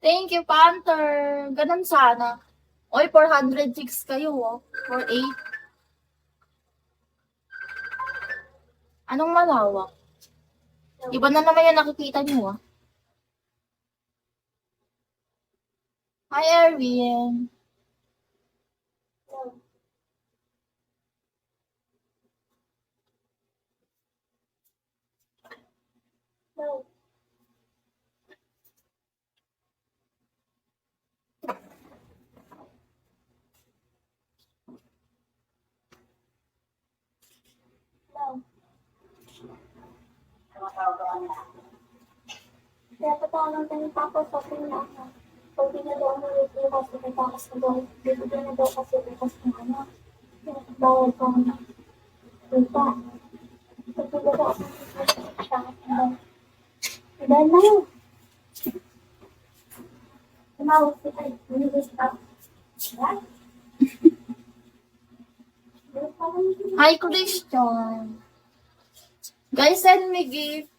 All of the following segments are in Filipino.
Thank you, Panther. Ganun sana. Oy, 406 kayo, oh. 48. Anong malawak? Iba na naman yung nakikita niyo, ah. Hi, Erwin. Kaya patawag ng tapos sabi na ako. Pag di na daw mo yung bukas, itakas na daw. Bibigyan na daw kasi bukas ng ano. Bawal ko na. Lupa. Pag di daw ako sa akin. Dahil na yun. Tumawag si Ay. Binigay sa Right? Hi, Christian. Guys, send me gift.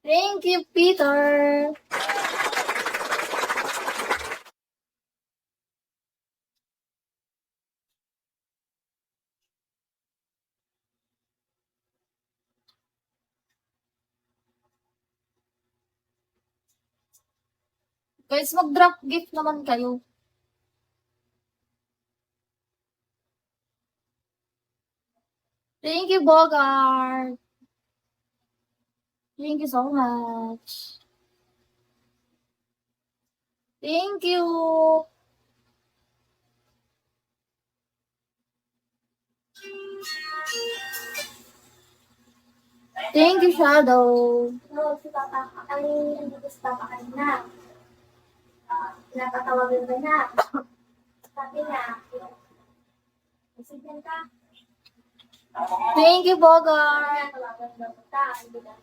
Thank you, Peter. Guys, mag-drop gift naman kayo. Thank you, Bogart. Thank you so much. Thank you. Thank you, Shadow. No, si Papa, ay, hindi ko si Papa kanina. Pinapatawagan ka na. Sabi niya, President ka. Thank you, Bogart. Pinatawagan daw kita. Hindi na.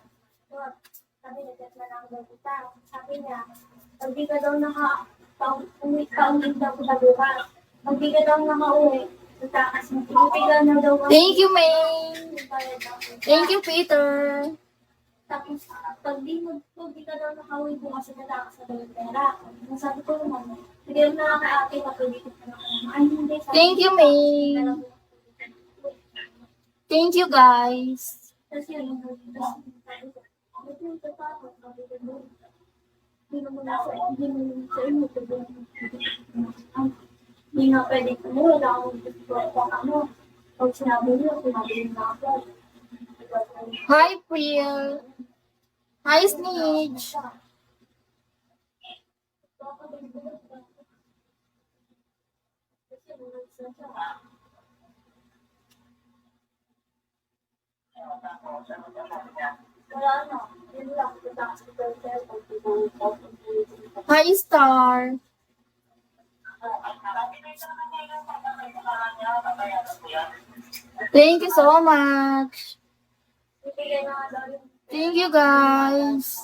Sabi niya, chat na lang daw kita. Sabi niya, pag di ka daw uwi daw kita bukas. Pag di ka daw nakauwi, tatakas mo. Ibigay na daw ako. Thank you, May. Bayad daw kita. Thank you, Peter. Tapos, pag di ka daw nakauwi bukas, tatakas na daw yung pera. Sabi ko naman, hindi na nakaka-ate kapag di ko pa nakauwi. Ay, hindi. Thank you, May. Thank you, guys. Tapos yun, hindi nga pwede ko mo, wala akong gusto ano. Pag sinabi niyo na ako. Hi, Priel. Hi, Snitch. Wala na. Yun lang. Hi, Star. Thank you so much. Bibigay na nga daw yung Thank you, guys.